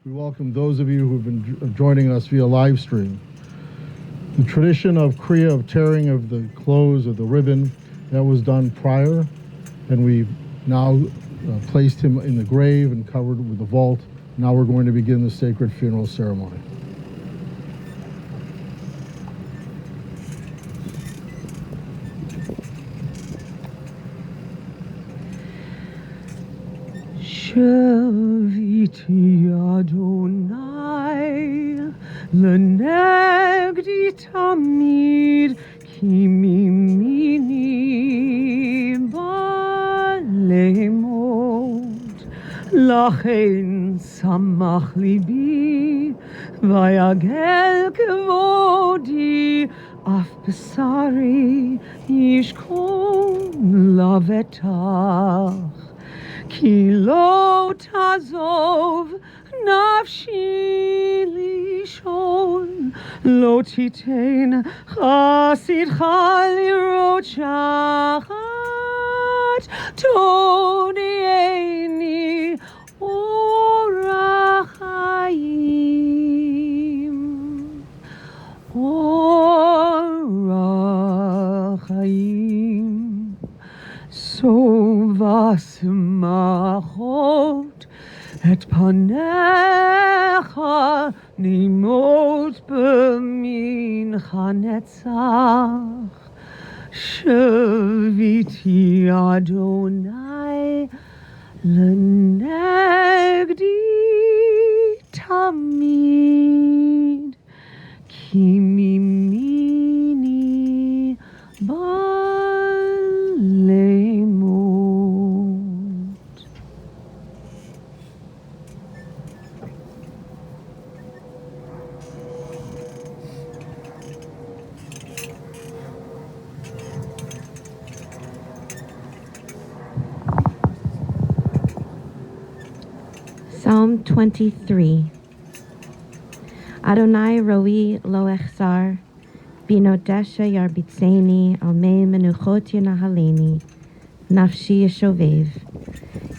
We welcome those of you who've been joining us via live stream. The tradition of Kriya, of tearing of the clothes or the ribbon, that was done prior, and we've now placed him in the grave and covered with the vault. Now we're going to begin the sacred funeral ceremony. Shaviti Adonai lenegdi tamid ki mimini balemot lachen samach libi vayagel kevodi af besari yishkon lavetach Ki lo tazov nafshi lishon lo titein chasidcha lirot shachat tonieni orach chaim orach chaim So vasmachot et panecha nimot b'mincha netzach Shaviti Adonai lenegdi tamid ki mimini Psalm 23. Adonai roi lo echsar, binodesha yarbitzeni, al mei menuchot yanahaleni, nafshi yeshovev,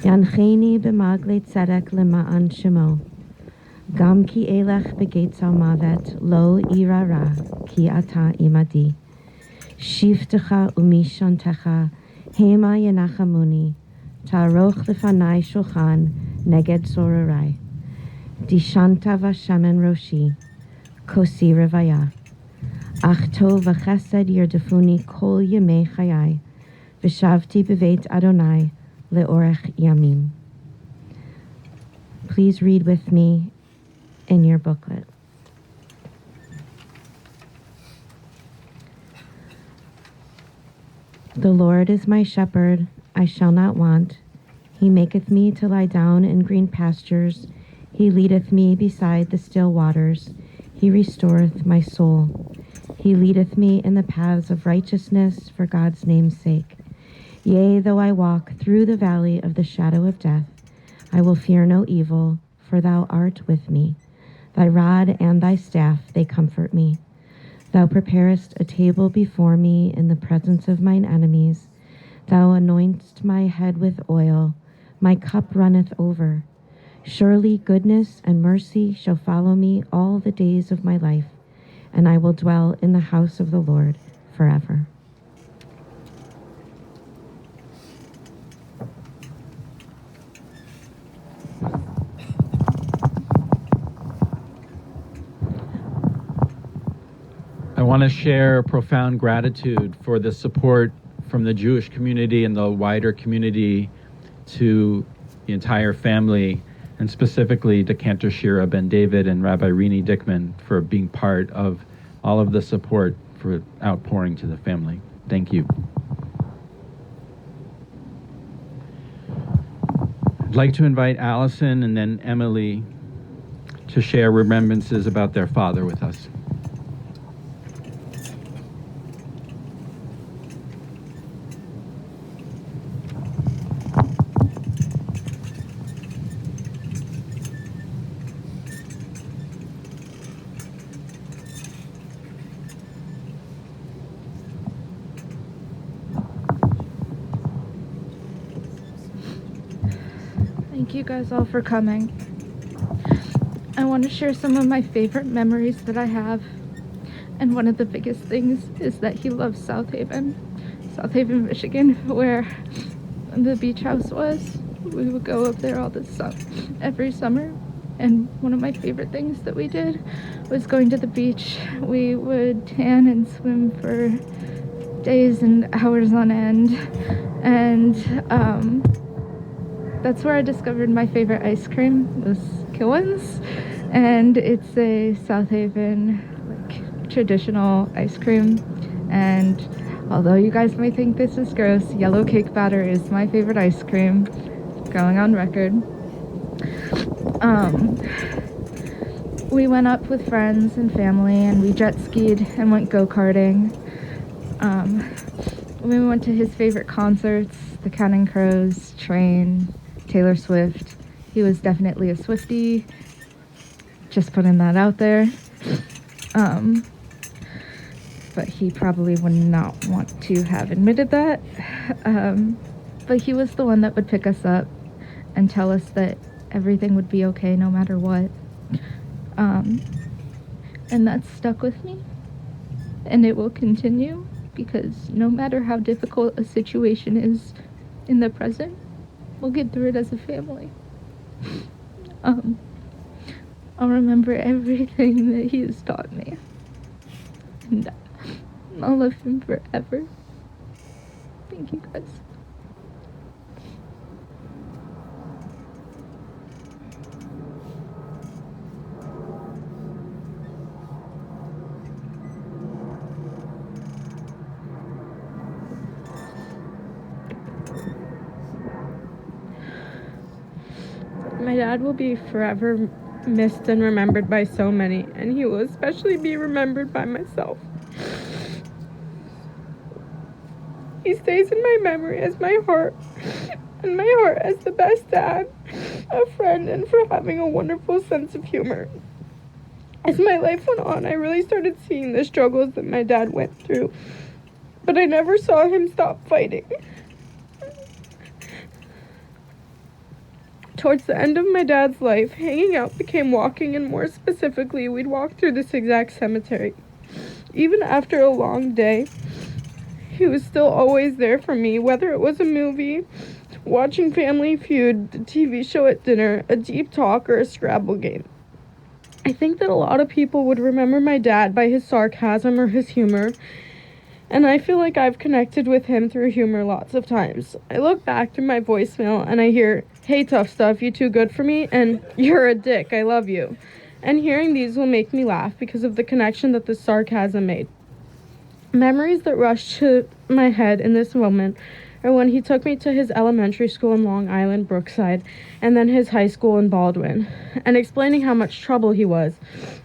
yancheni b'magle tzedek lema'an shemo, gam ki elech begetz al mavet, lo irara, ki ata imadi, shivtecha umishantecha, hema yanachamuni, ta'aroch lefanai shulchan, neged sorarai. Dishanta vashemen roshi, kosi revaya. Ach tov v'chesed yerdefuni kol yemei chayai, v'shavti b'veit Adonai le'orech yamim. Please read with me in your booklet. The Lord is my shepherd, I shall not want. He maketh me to lie down in green pastures. He leadeth me beside the still waters. He restoreth my soul. He leadeth me in the paths of righteousness for God's name's sake. Yea, though I walk through the valley of the shadow of death, I will fear no evil, for thou art with me. Thy rod and thy staff, they comfort me. Thou preparest a table before me in the presence of mine enemies. Thou anointest my head with oil. My cup runneth over. Surely goodness and mercy shall follow me all the days of my life, and I will dwell in the house of the Lord forever. I want to share profound gratitude for the support from the Jewish community and the wider community to the entire family, and specifically to Cantor Shira Ben David and Rabbi Rini Dickman for being part of all of the support for outpouring to the family. Thank you. I'd like to invite Allison and then Emily to share remembrances about their father with us. Thank you guys all for coming. I want to share some of my favorite memories that I have. And one of the biggest things is that he loves South Haven, Michigan, where the beach house was. We would go up there every summer. And one of my favorite things that we did was going to the beach. We would tan and swim for days and hours on end. And that's where I discovered my favorite ice cream was Kilwins. And it's a South Haven traditional ice cream, and although you guys may think this is gross, yellow cake batter is my favorite ice cream, going on record. We went up with friends and family, and we jet skied and went go-karting. We went to his favorite concerts, the Counting Crows, Train, Taylor Swift. He was definitely a Swiftie, just putting that out there. But he probably would not want to have admitted that. But he was the one that would pick us up and tell us that everything would be okay no matter what. And that's stuck with me. And it will continue, because no matter how difficult a situation is in the present, we'll get through it as a family. I'll remember everything that he has taught me. And I'll love him forever. Thank you, guys. My dad will be forever missed and remembered by so many, and he will especially be remembered by myself. He stays in my memory as my heart as the best dad, a friend, and for having a wonderful sense of humor. As my life went on, I really started seeing the struggles that my dad went through, but I never saw him stop fighting. Towards the end of my dad's life, hanging out became walking, and more specifically, we'd walk through this exact cemetery. Even after a long day, he was still always there for me, whether it was a movie, watching Family Feud, the TV show at dinner, a deep talk, or a Scrabble game. I think that a lot of people would remember my dad by his sarcasm or his humor, and I feel like I've connected with him through humor lots of times. I look back through my voicemail and I hear, "Hey, tough stuff, you too good for me," and "You're a dick, I love you." And hearing these will make me laugh because of the connection that the sarcasm made. Memories that rush to my head in this moment are when he took me to his elementary school in Long Island, Brookside, and then his high school in Baldwin, and explaining how much trouble he was,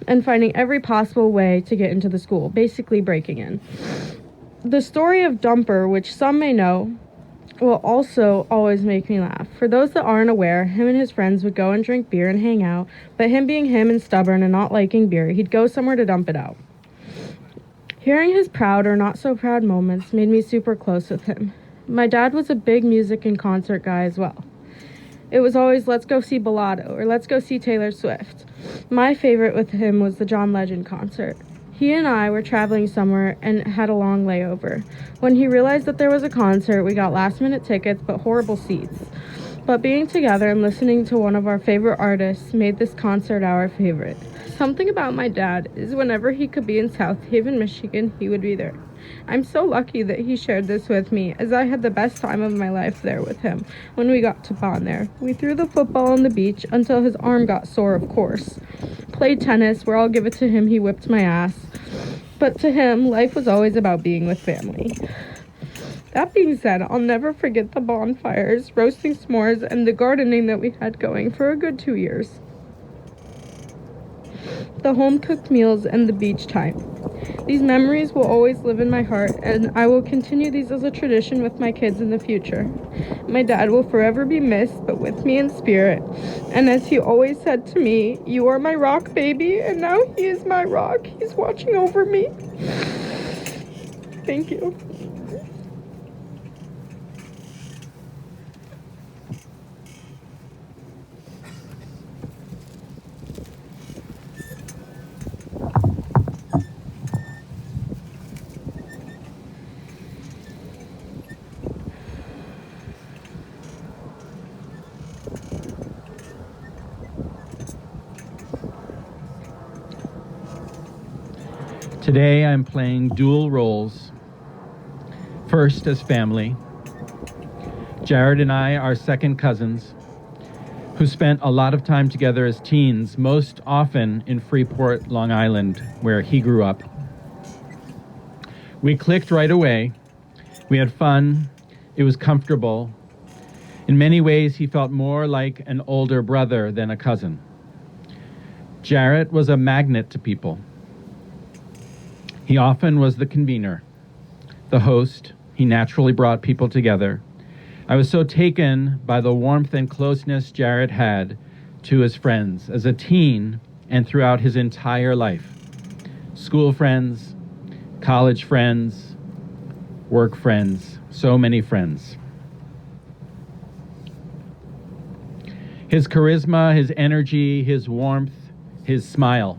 and finding every possible way to get into the school, basically breaking in. The story of Dumper, which some may know, will also always make me laugh. For those that aren't aware, him and his friends would go and drink beer and hang out, but him being him and stubborn and not liking beer, he'd go somewhere to dump it out. Hearing his proud or not so proud moments made me super close with him. My dad was a big music and concert guy as well. It was always, let's go see Bellado, or let's go see Taylor Swift. My favorite with him was the John Legend concert. He and I were traveling somewhere and had a long layover. When he realized that there was a concert, we got last-minute tickets but horrible seats. But being together and listening to one of our favorite artists made this concert our favorite. Something about my dad is whenever he could be in South Haven, Michigan, he would be there. I'm so lucky that he shared this with me, as I had the best time of my life there with him when we got to bond there. We threw the football on the beach until his arm got sore, of course. Played tennis, where I'll give it to him, he whipped my ass. But to him, life was always about being with family. That being said, I'll never forget the bonfires, roasting s'mores, and the gardening that we had going for a good 2 years. The home-cooked meals and the beach time. These memories will always live in my heart, and I will continue these as a tradition with my kids in the future. My dad will forever be missed, but with me in spirit. And as he always said to me, "You are my rock, baby," and now he is my rock. He's watching over me. Thank you. Today I'm playing dual roles. First, as family. Jarrett and I are second cousins who spent a lot of time together as teens, most often in Freeport, Long Island, where he grew up. We clicked right away. We had fun. It was comfortable. In many ways, he felt more like an older brother than a cousin. Jarrett was a magnet to people. He often was the convener, the host. He naturally brought people together. I was so taken by the warmth and closeness Jarrett had to his friends as a teen and throughout his entire life. School friends, college friends, work friends, so many friends. His charisma, his energy, his warmth, his smile.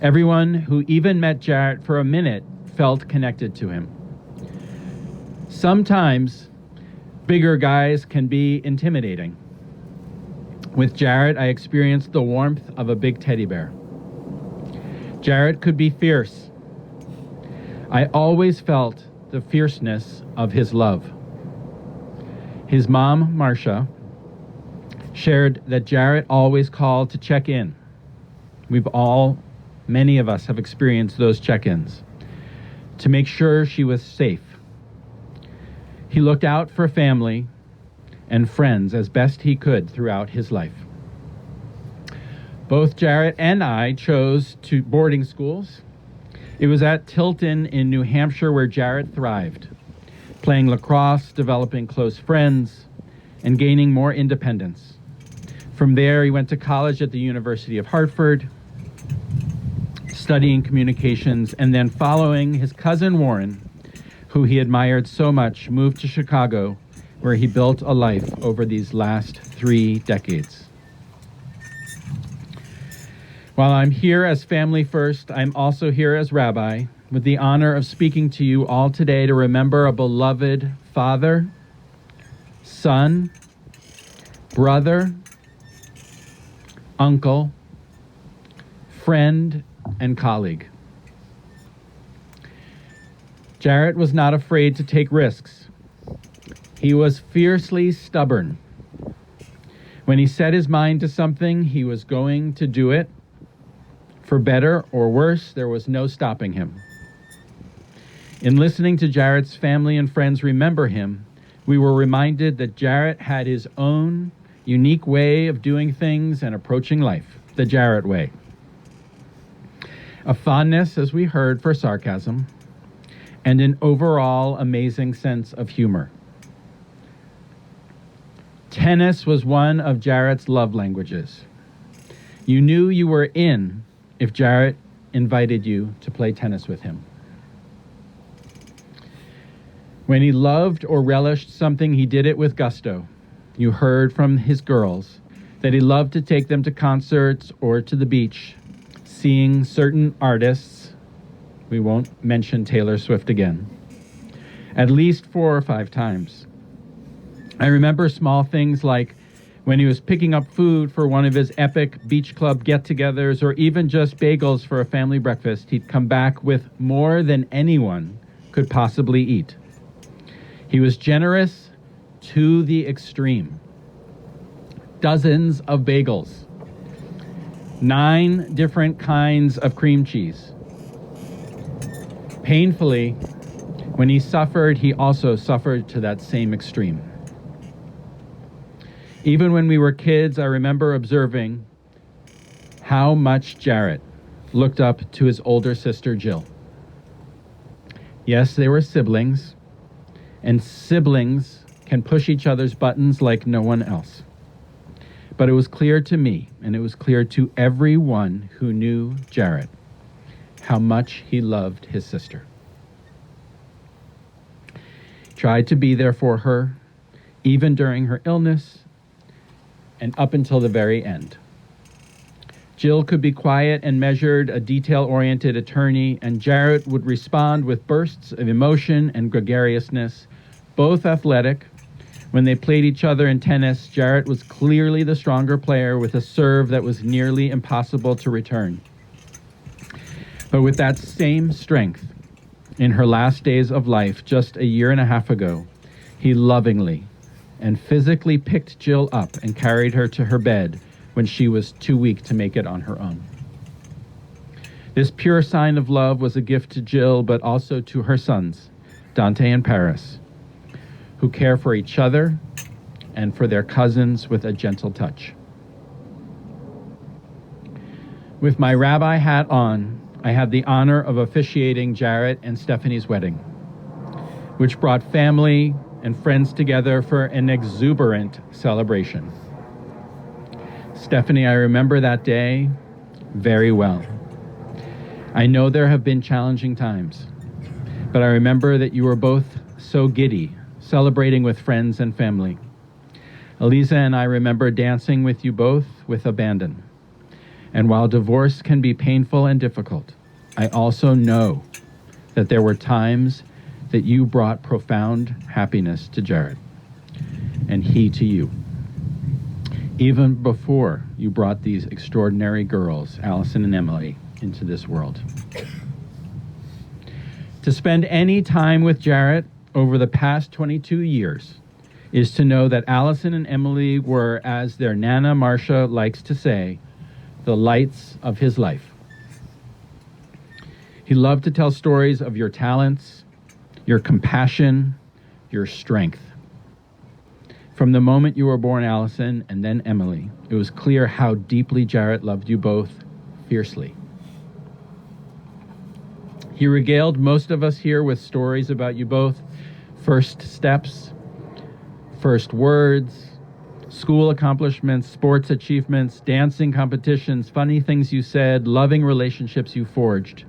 Everyone who even met Jarrett for a minute felt connected to him. Sometimes bigger guys can be intimidating. With Jarrett, I experienced the warmth of a big teddy bear. Jarrett could be fierce. I always felt the fierceness of his love. His mom, Marcia, shared that Jarrett always called to check in. Many of us have experienced those check-ins, to make sure she was safe. He looked out for family and friends as best he could throughout his life. Both Jarrett and I chose boarding schools. It was at Tilton in New Hampshire where Jarrett thrived, playing lacrosse, developing close friends, and gaining more independence. From there, he went to college at the University of Hartford, studying communications, and then following his cousin Warren, who he admired so much, moved to Chicago, where he built a life over these last 3 decades. While I'm here as family first, I'm also here as rabbi, with the honor of speaking to you all today to remember a beloved father, son, brother, uncle, friend, and colleague. Jarrett was not afraid to take risks. He was fiercely stubborn. When he set his mind to something, he was going to do it. For better or worse, there was no stopping him. In listening to Jarrett's family and friends remember him, we were reminded that Jarrett had his own unique way of doing things and approaching life, the Jarrett way. A fondness, as we heard, for sarcasm, and an overall amazing sense of humor. Tennis was one of Jarrett's love languages. You knew you were in if Jarrett invited you to play tennis with him. When he loved or relished something, he did it with gusto. You heard from his girls that he loved to take them to concerts or to the beach, seeing certain artists, we won't mention Taylor Swift again, at least 4 or 5 times. I remember small things like when he was picking up food for one of his epic beach club get-togethers or even just bagels for a family breakfast, he'd come back with more than anyone could possibly eat. He was generous to the extreme. Dozens of bagels. 9 different kinds of cream cheese. Painfully, when he suffered, he also suffered to that same extreme. Even when we were kids, I remember observing how much Jarrett looked up to his older sister, Jill. Yes, they were siblings, and siblings can push each other's buttons like no one else. But it was clear to me, and it was clear to everyone who knew Jarrett, how much he loved his sister. He tried to be there for her, even during her illness, and up until the very end. Jill could be quiet and measured, a detail-oriented attorney, and Jarrett would respond with bursts of emotion and gregariousness, both athletic. When they played each other in tennis, Jarrett was clearly the stronger player with a serve that was nearly impossible to return. But with that same strength, in her last days of life, just a year and a half ago, he lovingly and physically picked Jill up and carried her to her bed when she was too weak to make it on her own. This pure sign of love was a gift to Jill, but also to her sons, Dante and Paris, who care for each other and for their cousins with a gentle touch. With my rabbi hat on, I had the honor of officiating Jarrett and Stephanie's wedding, which brought family and friends together for an exuberant celebration. Stephanie, I remember that day very well. I know there have been challenging times, but I remember that you were both so giddy, celebrating with friends and family. Eliza and I remember dancing with you both with abandon. And while divorce can be painful and difficult, I also know that there were times that you brought profound happiness to Jarrett, and he to you, even before you brought these extraordinary girls, Allison and Emily, into this world. To spend any time with Jarrett over the past 22 years is to know that Allison and Emily were, as their Nana Marcia likes to say, the lights of his life. He loved to tell stories of your talents, your compassion, your strength. From the moment you were born, Allison, and then Emily, it was clear how deeply Jarrett loved you both fiercely. He regaled most of us here with stories about you both, first steps, first words, school accomplishments, sports achievements, dancing competitions, funny things you said, loving relationships you forged,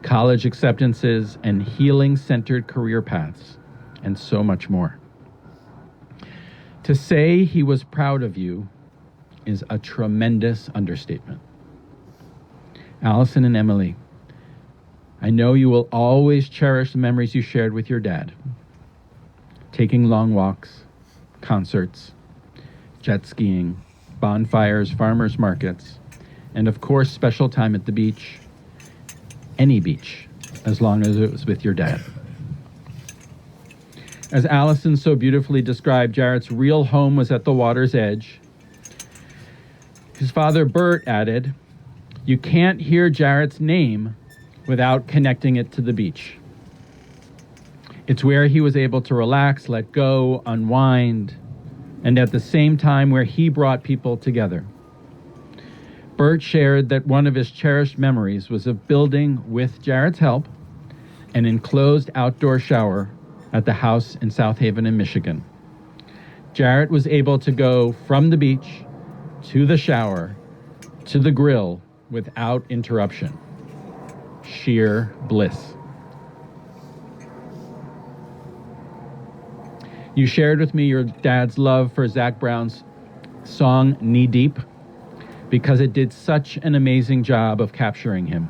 college acceptances, and healing-centered career paths, and so much more. To say he was proud of you is a tremendous understatement. Allison and Emily, I know you will always cherish the memories you shared with your dad. Taking long walks, concerts, jet skiing, bonfires, farmers markets, and of course, special time at the beach. Any beach, as long as it was with your dad. As Allison so beautifully described, Jarrett's real home was at the water's edge. His father, Bert, added, "You can't hear Jarrett's name without connecting it to the beach." It's where he was able to relax, let go, unwind, and at the same time where he brought people together. Bert shared that one of his cherished memories was of building, with Jarrett's help, an enclosed outdoor shower at the house in South Haven in Michigan. Jarrett was able to go from the beach to the shower to the grill without interruption. Sheer bliss. You shared with me your dad's love for Zac Brown's song Knee Deep because it did such an amazing job of capturing him.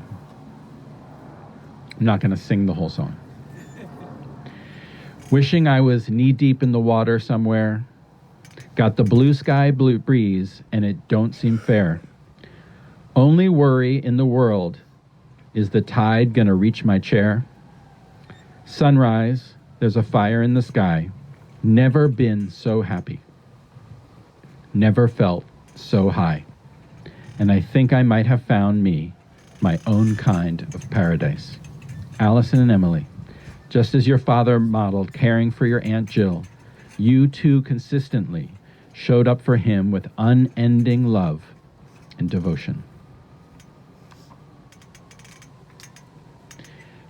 I'm not going to sing the whole song. Wishing I was knee deep in the water somewhere, got the blue sky blue breeze, and it don't seem fair. Only worry in the world is the tide gonna reach my chair? Sunrise, there's a fire in the sky. Never been so happy. Never felt so high. And I think I might have found me my own kind of paradise. Allison and Emily, just as your father modeled caring for your Aunt Jill, you too consistently showed up for him with unending love and devotion.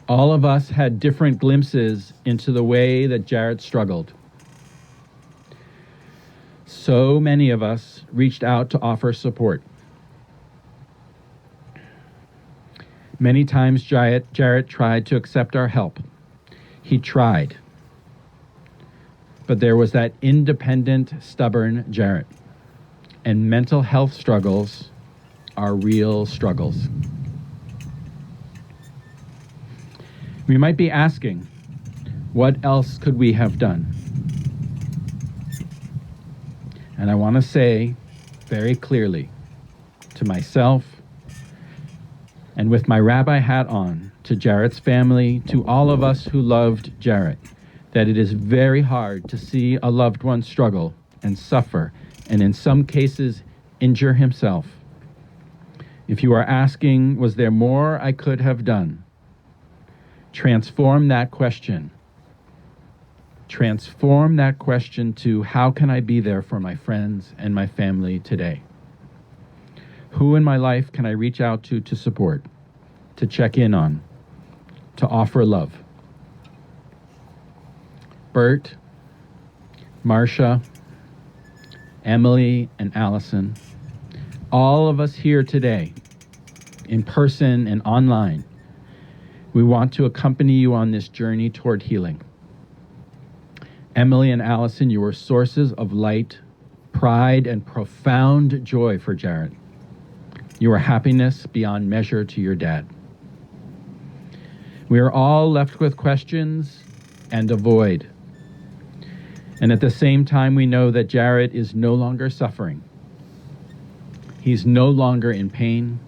All of us had different glimpses into the way that Jarrett struggled. So many of us reached out to offer support. Many times Jarrett tried to accept our help. He tried. But there was that independent, stubborn Jarrett. And mental health struggles are real struggles. We might be asking, what else could we have done? And I want to say very clearly to myself, And with my rabbi hat on, to Jarrett's family, to all of us who loved Jarrett, that it is very hard to see a loved one struggle and suffer, and in some cases, injure himself. If you are asking, was there more I could have done? Transform that question. Transform that question to, how can I be there for my friends and my family today? Who in my life can I reach out to support, to check in on, to offer love? Bert, Marcia, Emily, and Allison, all of us here today, in person and online, we want to accompany you on this journey toward healing. Emily and Allison, you are sources of light, pride, and profound joy for Jarrett. You are happiness beyond measure to your dad. We are all left with questions and a void. And at the same time, we know that Jarrett is no longer suffering. He's no longer in pain.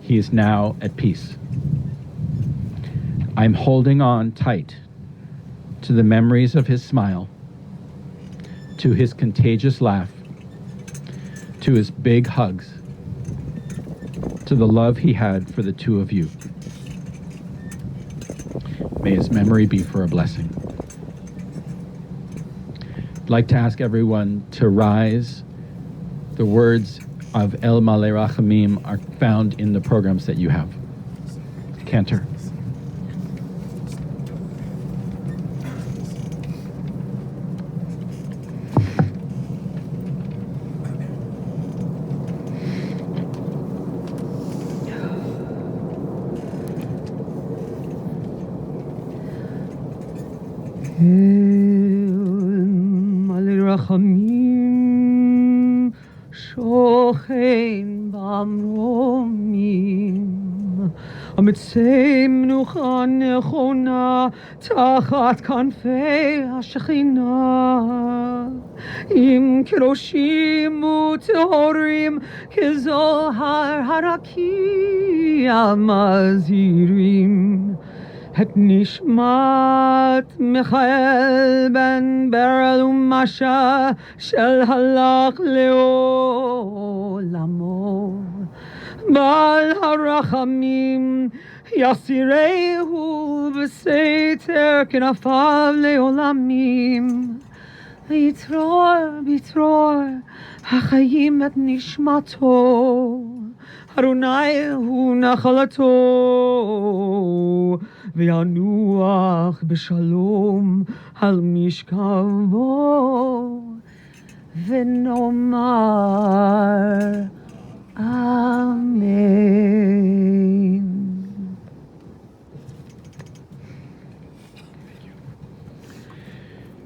He is now at peace. I'm holding on tight to the memories of his smile, to his contagious laugh, to his big hugs, to the love he had for the two of you. May his memory be for a blessing. I'd like to ask everyone to rise. The words of El Malei Rachamim are found in the programs that you have. Cantor. רחמים שוכן במרומים המצא מנוחה נכונה תחת כנפי השכינה עם קרושים וטהורים כזוהר הרקיע מזהירים את נשמת מיכאל בן ברל ומשה של הלך לעולמו בעל הרחמים יסירהו בסתר כנפיו לעולמים ויתרור ביתרור החיים את נשמתו אדוני הוא נחלתו וינוח בשלום על משכבו ונאמר אמן.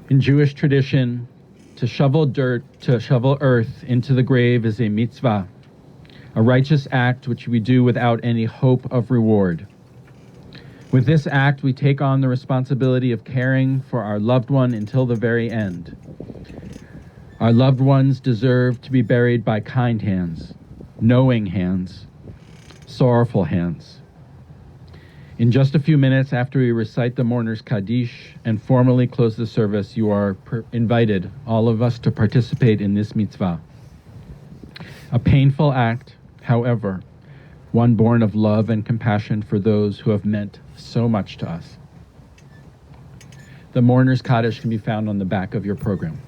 In Jewish tradition, to shovel earth into the grave is a mitzvah, a righteous act which we do without any hope of reward. With this act, we take on the responsibility of caring for our loved one until the very end. Our loved ones deserve to be buried by kind hands, knowing hands, sorrowful hands. In just a few minutes after we recite the mourner's Kaddish and formally close the service, you are invited, all of us, to participate in this mitzvah. A painful act, however, one born of love and compassion for those who have meant so much to us. The mourner's Kaddish can be found on the back of your program.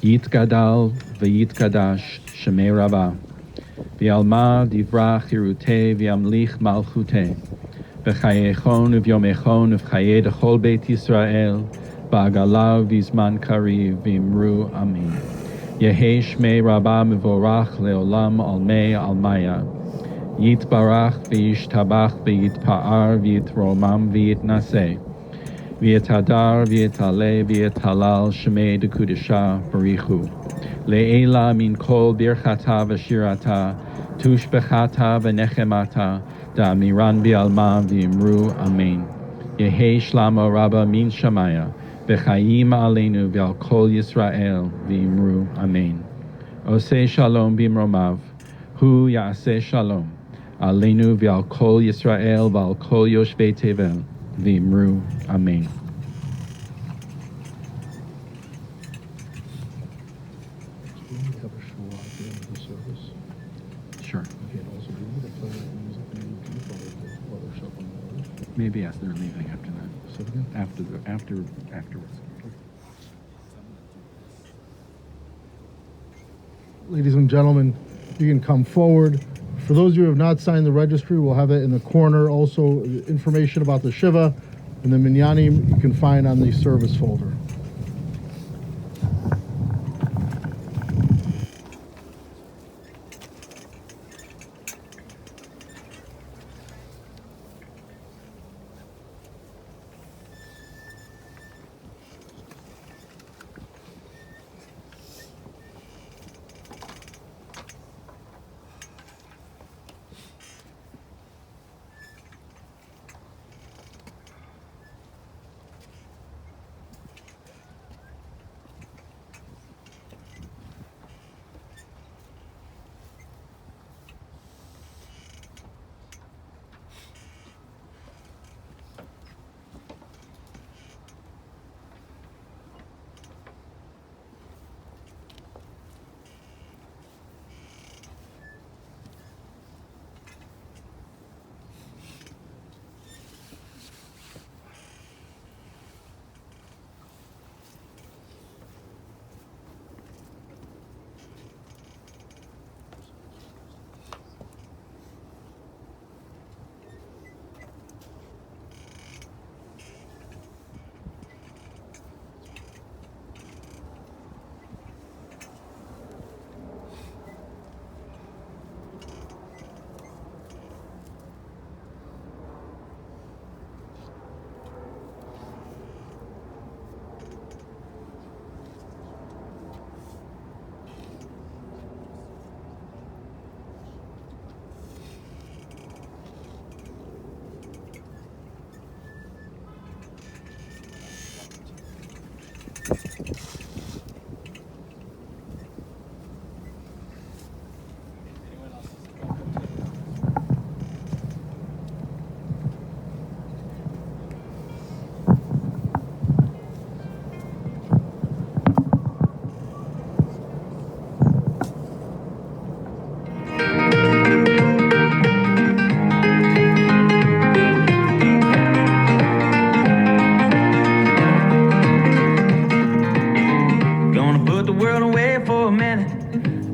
Yitgadal v'yitgadash shemei Rabbah v'yalma divra chirutei v'yamlich malchutei v'chayechon v'yomechon v'chayei dechol beit Yisrael ba'agalav v'zman kariv v'imru amin. Yehei shmei Rabbah mevorach leolam almei almaya yitbarach v'yishtabach v'yitpa'ar v'yitromam v'yitnaseh v'yitadar v'yitale v'yitalal shmei dekudisha barichu le'ela min kol birchata v'shirata tushbechata v'nechemata da'amiran bi'alma v'imru amen. Yehei shlama Rabbah min shamaya v'chayim aleinu v'al kol Yisrael v'imru amen. Oseh Shalom Bimromav, Hu Ya'aseh Shalom, Aleinu V'al Kol Yisrael V'al Kol Yoshvei Tevel, V'imru, Amen. We have a show at the end of the service. Sure. Okay, and also, do we need to play that music and do for the worship on the Lord? Maybe as they're leaving after that. Say it again? Afterwards. Ladies and gentlemen, you can come forward. For those of you who have not signed the registry, we'll have it in the corner. Also, information about the Shiva and the Minyanim you can find on the service folder.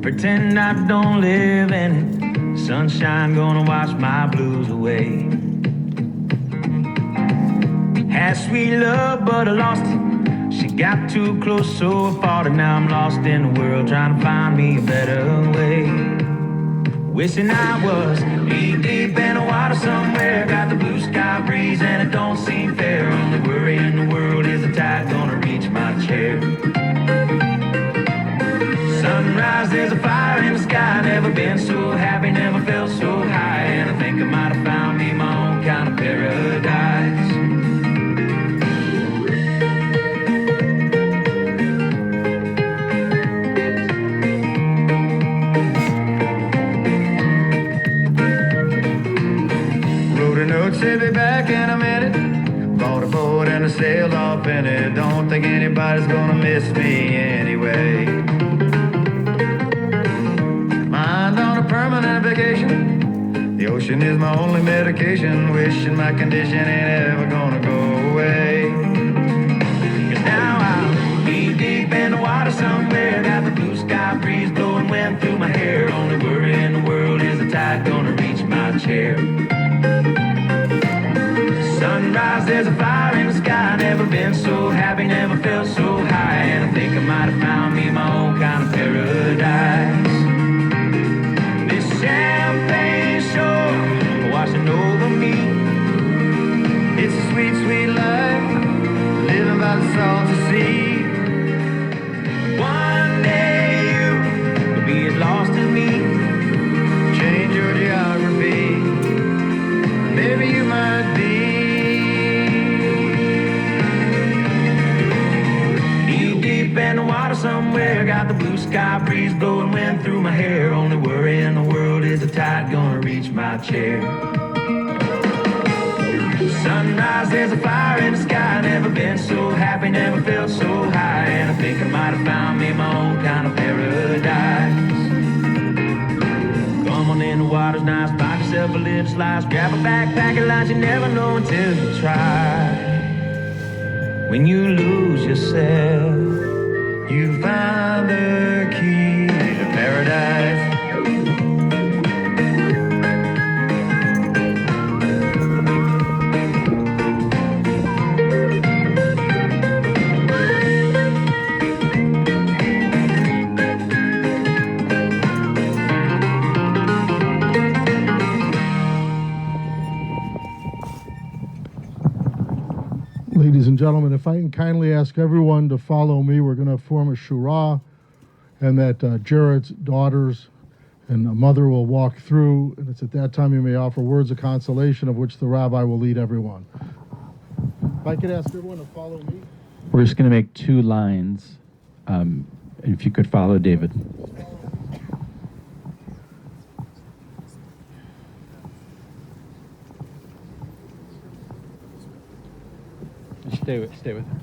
Pretend I don't live in it. Sunshine gonna wash my blues away. Had sweet love, but I lost it. She got too close, so I fought it. Now I'm lost in the world, trying to find me a better way. Wishing I was deep, deep in the water somewhere. Got the blue sky breeze and it don't seem fair. Only worry in the world is the tide gonna reach my chair. Sunrise, there's a fire in the sky. Never been so happy, never felt so high. And I think I might have found me my own kind of paradise. Wrote a note, said be back in a minute. Bought a boat and I sailed off in it. Don't think anybody's gonna miss me anyway. Permanent vacation. The ocean is my only medication. Wishing my condition ain't ever gonna go away. 'Cause now I'm deep, deep in the water somewhere. Got the blue sky breeze blowing wind through my hair. Only worry in the world is the tide gonna reach my chair. Sunrise, there's a fire in the sky. Never been so happy, never felt so high. And I think I might have found me my own kind of paradise. Champagne shore washing over me. It's a sweet, sweet life, living by the salty sea. One day you will be as lost as me. Change your geography, maybe you might be. Deep, deep in the water somewhere, got the blue sky breeze blowing wind through my hair. Only worry in the world is the tide gonna reach my chair. Sunrise, there's a fire in the sky. Never been so happy, never felt so high. And I think I might have found me my own kind of paradise. Come on in, the water's nice. Buy yourself a little slice. Grab a backpack and lunch. You never know until you try. When you lose yourself, you find the key to paradise. Ladies and gentlemen, if I can kindly ask everyone to follow me, we're going to form a shura, and that Jarrett's daughters and the mother will walk through, and it's at that time you may offer words of consolation, of which the rabbi will lead everyone. If I could ask everyone to follow me. We're just going to make 2 lines. If you could follow David. Stay with her.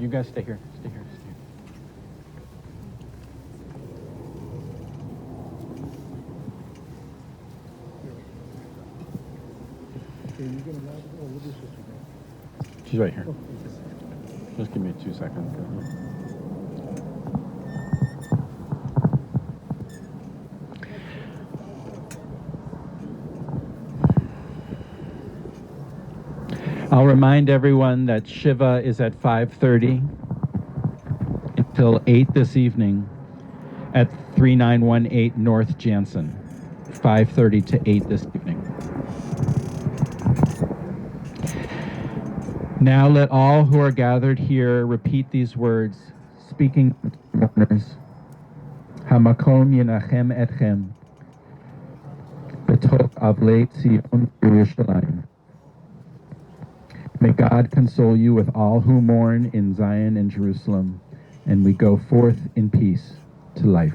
You guys stay here. Stay here. Stay here. She's right here. Just give me 2 seconds. I'll remind everyone that Shiva is at 5:30 until 8 this evening at 3918 North Jansen. 5:30 to 8 this evening. Now let all who are gathered here repeat these words, speaking to mourners. Hamakom yenachem etchem, betoch avlei Tzion Yerushalayim. May God console you with all who mourn in Zion and Jerusalem, and we go forth in peace to life.